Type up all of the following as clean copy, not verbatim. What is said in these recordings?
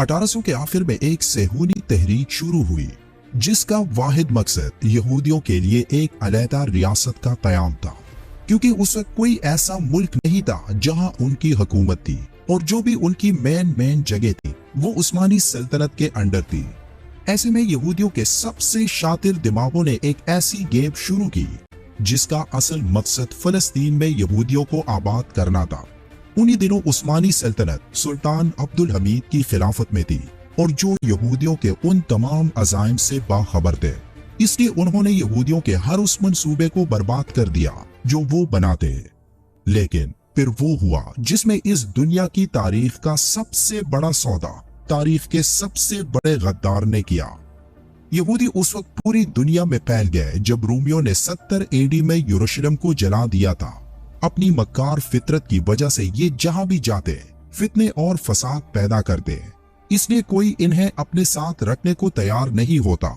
1800 के आखिर में एक सेहूनी तहरीक शुरू हुई जिसका वाहिद मकसद यहूदियों के लिए एक अलहदा रियासत का क़याम था, क्योंकि उस वक्त कोई ऐसा मुल्क नहीं था जहां उनकी हुकूमत थी और जो भी उनकी मेन जगह थी वो उस्मानी सल्तनत के अंडर थी। ऐसे में यहूदियों के सबसे शातिर दिमागों ने एक ऐसी गेम शुरू की जिसका असल मकसद फलस्तीन में यहूदियों को आबाद करना था। उन्हीं दिनों उस्मानी सल्तनत सुल्तान अब्दुल हमीद की खिलाफत में थी और जो यहूदियों के उन तमाम अज़ाइम से बाखबर थे, इसलिए उन्होंने यहूदियों के हर उस मंसूबे को बर्बाद कर दिया जो वो बनाते। लेकिन फिर वो हुआ जिसमें इस दुनिया की तारीख का सबसे बड़ा सौदा तारीख के सबसे बड़े गद्दार ने किया। यहूदी उस वक्त पूरी दुनिया में फैल गए जब रोमियों ने 70 एडी में यरूशलेम को जला दिया था। अपनी मक्कार फितरत की वजह से ये जहां भी जाते फितने और फसाद पैदा करते, इसलिए कोई इन्हें अपने साथ रखने को तैयार नहीं होता।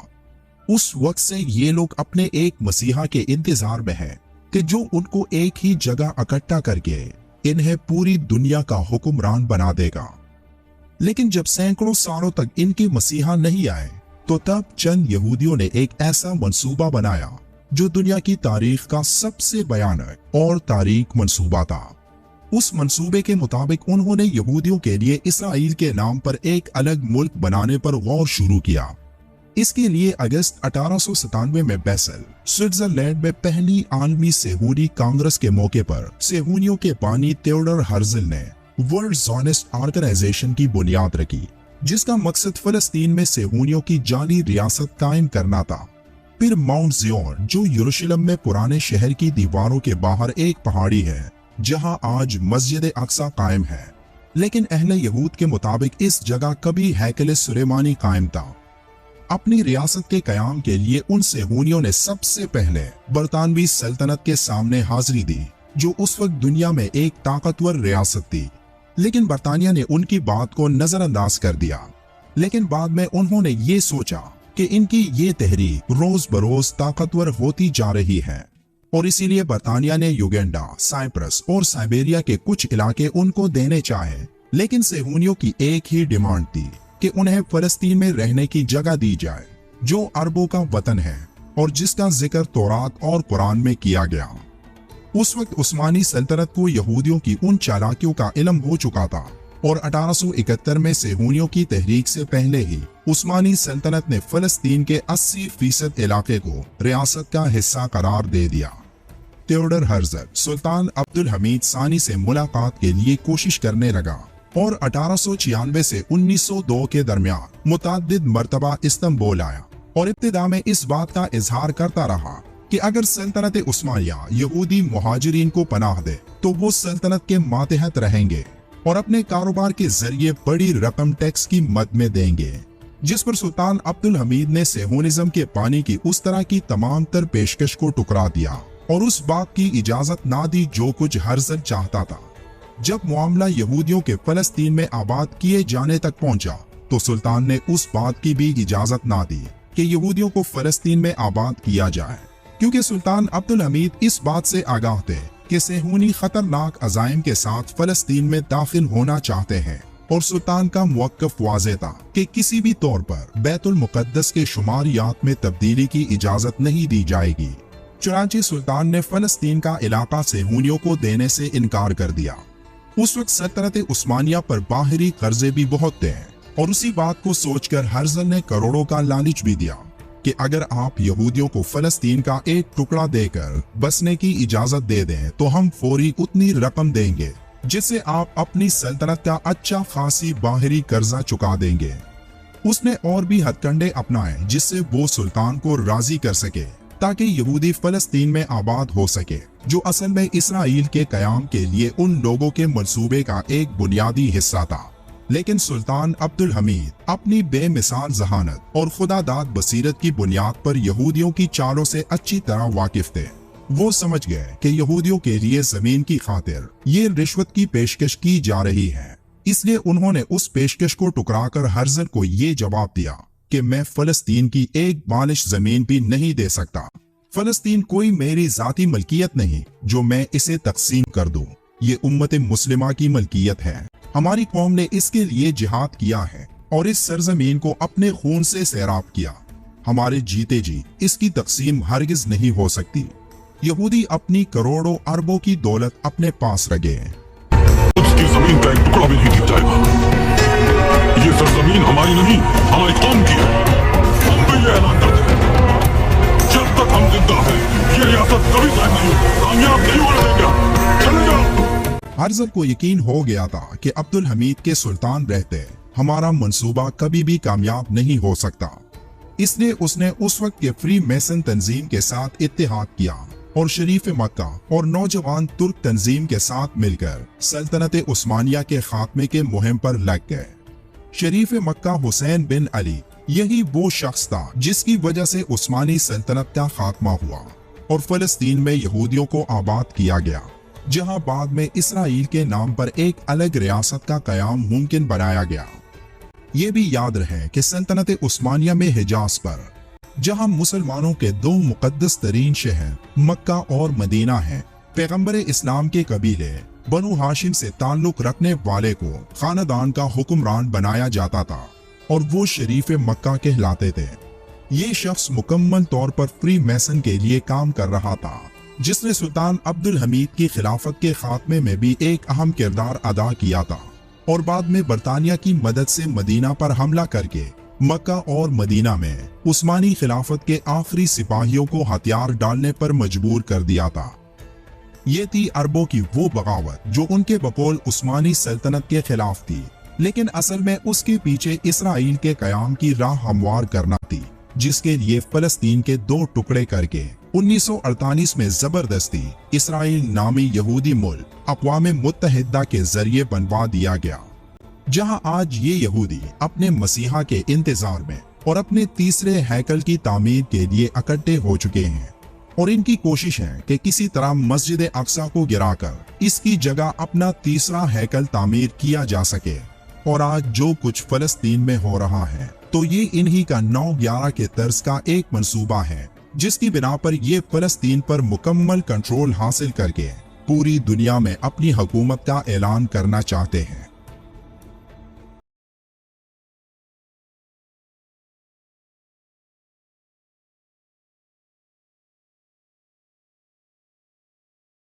उस वक्त से ये लोग अपने एक मसीहा के इंतजार में हैं कि जो उनको एक ही जगह इकट्ठा करके इन्हें पूरी दुनिया का हुक्मरान बना देगा। लेकिन जब सैकड़ों सालों तक इनके मसीहा नहीं आए तो तब चंद यहूदियों ने एक ऐसा मंसूबा बनाया जो दुनिया की तारीख का सबसे भयानक और तारीख मंसूबा था। उस मंसूबे के मुताबिक उन्होंने यहूदियों के लिए इसराइल के नाम पर एक अलग मुल्क बनाने पर गौर शुरू किया। इसके लिए अगस्त 1897 में बेसल स्विट्जरलैंड में पहली आलमी सेहूनी कांग्रेस के मौके पर सेहूनियों के बानी थियोडोर हर्जल ने वर्ल्ड ज़ायनिस्ट ऑर्गेनाइजेशन की बुनियाद रखी, जिसका मकसद फलस्तीन में सेहूनियों की जाली रियासत कायम करना था। फिर माउंट ज़ियोन जो यरूशलेम में पुराने शहर की दीवारों के बाहर एक पहाड़ी है जहां आज मस्जिद अक्सा कायम है, लेकिन अहले यहूद के मुताबिक इस जगह कभी हैकल सुलेमानी कायम था। अपनी रियासत के कयाम के लिए उन सेहूनियों ने सबसे पहले बरतानवी सल्तनत के सामने हाजिरी दी जो उस वक्त दुनिया में एक ताकतवर रियासत थी, लेकिन बरतानिया ने उनकी बात को नजरअंदाज कर दिया। लेकिन बाद में उन्होंने ये सोचा कि इनकी ये तहरीक रोज बरोज ताकतवर होती जा रही है और इसीलिए बरतानिया ने युगेंडा, साइप्रस और साइबेरिया के कुछ इलाके उनको देने चाहे। लेकिन सेहूनियों की एक ही डिमांड थी कि उन्हें फलस्तीन में रहने की जगह दी जाए जो अरबों का वतन है और जिसका जिक्र तौरात और कुरान में किया गया। उस वक्त उस्मानी सल्तनत को यहूदियों की उन चालाकियों का इल्म हो चुका था और 1871 में सेहूनियों की तहरीक से पहले ही उस्मानी सल्तनत ने फलस्तीन के 80% इलाके को रियासत का हिस्सा करार दे दिया। थियोडोर हर्जल सुल्तान अब्दुल हमीद सानी से मुलाकात के लिए कोशिश करने लगा और 1896 से 1902 के दरमियान मुतअद्दिद मर्तबा इस्तांबुल आया और इब्तिदा में इस बात का इजहार करता रहा कि अगर सल्तनत उस्मानिया यहूदी मुहाजिरीन को पनाह दे तो वो सल्तनत के मातहत रहेंगे और अपने कारोबार के जरिए बड़ी रकम टैक्स की मद में देंगे, जिस पर सुल्तान अब्दुल हमीद ने सेहूनिज्म के पानी की उस तरह की तमाम तर पेशकश को टुकरा दिया और उस बात की इजाजत ना दी जो कुछ हर्जल चाहता था। जब मामला यहूदियों के फलस्तीन में आबाद किए जाने तक पहुंचा तो सुल्तान ने उस बात की भी इजाजत ना दी कि यहूदियों को फलस्तीन में आबाद किया जाए, क्योंकि सुल्तान अब्दुल हमीद इस बात से आगाह थे कि सेहूनी खतरनाक अज़ाइम के साथ फलस्तीन में दाखिल होना चाहते हैं और सुल्तान का मौक़िफ़ वाज़ेह था कि किसी भी तौर पर बैतुल मुक़द्दस के शुमारियात में तब्दीली की इजाजत नहीं दी जाएगी। चुनांचे सुल्तान ने फलस्तीन का इलाका सेहूनियों को देने से इनकार कर दिया। उस वक्त सल्तनत उस्मानिया पर बाहरी कर्जे भी बहुत थे और उसी बात को सोचकर हर्जल ने करोड़ों का लालच भी दिया कि अगर आप यहूदियों को फलस्तीन का एक टुकड़ा देकर बसने की इजाजत दे दें तो हम फौरी उतनी रकम देंगे जिससे आप अपनी सल्तनत का अच्छा खासी बाहरी कर्जा चुका देंगे। उसने और भी हथकंडे अपनाए जिससे वो सुल्तान को राजी कर सके ताकि यहूदी फलस्तीन में आबाद हो सके, जो असल में इसराइल के कयाम के लिए उन लोगों के मंसूबे का एक बुनियादी हिस्सा था। लेकिन सुल्तान अब्दुल हमीद अपनी बेमिसाल जहानत और खुदादाद बसीरत की बुनियाद पर यहूदियों की चालों से अच्छी तरह वाकिफ थे। वो समझ गए कि यहूदियों के लिए जमीन की खातिर ये रिश्वत की पेशकश की जा रही है, इसलिए उन्होंने उस पेशकश को टुकराकर हर्जल को ये जवाब दिया कि मैं फलस्तीन की एक बालिश जमीन भी नहीं दे सकता। फलस्तीन कोई मेरी जाती मलकियत नहीं जो मैं इसे तकसीम कर दूं। ये उम्मत मुस्लिमा की मलकियत है। हमारी कौम ने इसके लिए जिहाद किया है और इस सरजमीन को अपने खून से सैराब किया। हमारे जीते जी इसकी तकसीम हरगिज नहीं हो सकती। यहूदी अपनी करोड़ों अरबों की दौलत अपने पास रखे। उसकी जमीन का एक टुकड़ा भी नहीं टिक जाएगा। ये सरजमीन हमारी नहीं, हमारी कौम की है। हम भी ये ऐलान करते हैं, जब तक हम जिंदा हैं, ये रियासत कभी कायम नहीं होगी, कामयाब नहीं होने देंगे। चले जाओ। हर्जल को यकीन हो गया था कि अब्दुल हमीद के सुल्तान रहते हमारा मंसूबा कभी भी कामयाब नहीं हो सकता। इसलिए उसने उस वक्त के फ्री मेसन तंजीम के साथ इत्तेहाद किया और शरीफ मक्का और नौजवान तुर्क तंजीम के साथ मिलकर सल्तनत उस्मानिया के खात्मे के मुहिम पर लग गए। शरीफ मक्का हुसैन बिन अली यही वो शख्स था जिसकी वजह से उस्मानी सल्तनत का खात्मा हुआ और फलस्तीन में यहूदियों को आबाद किया गया, जहां बाद में इसराइल के नाम पर एक अलग रियासत का कयाम मुमकिन बनाया गया। ये भी याद रहे कि सल्तनत उस्मानिया में हिजाज पर, जहां मुसलमानों के दो मुकद्दस तरीन शहर मक्का और मदीना हैं, पैगंबर इस्लाम के कबीले बनु हाशिम से ताल्लुक रखने वाले को खानदान का हुक्मरान बनाया जाता था और वो शरीफ मक्का कहलाते थे। ये शख्स मुकम्मल तौर पर फ्री मैसन के लिए काम कर रहा था, जिसने सुल्तान अब्दुल हमीद की खिलाफत के खात्मे में भी एक अहम किरदार अदा किया था और बाद में बरतानिया की मदद से मदीना पर हमला करके मक्का और मदीना में उस्मानी खिलाफत के आखिरी सिपाहियों को हथियार डालने पर मजबूर कर दिया था। ये थी अरबों की वो बगावत जो उनके बकौल उस्मानी सल्तनत के खिलाफ थी, लेकिन असल में उसके पीछे इसराइल के कयाम की राह हमवार करना थी, जिसके लिए फलस्तीन के दो टुकड़े करके 1948 में जबरदस्ती इसराइल नामी यहूदी मुल्क अक़वाम मुत्तहिदा के जरिए बनवा दिया गया, जहां आज ये यहूदी अपने मसीहा के इंतजार में और अपने तीसरे हैकल की तामीर के लिए इकट्ठे हो चुके हैं और इनकी कोशिश है कि किसी तरह मस्जिद अक्सा को गिराकर इसकी जगह अपना तीसरा हैकल तामीर किया जा सके। और आज जो कुछ फलस्तीन में हो रहा है तो ये इन्हीं का 9/11 के तर्ज का एक मंसूबा है, जिसकी बिना पर ये फलस्तीन पर मुकम्मल कंट्रोल हासिल करके पूरी दुनिया में अपनी हुकूमत का ऐलान करना चाहते हैं।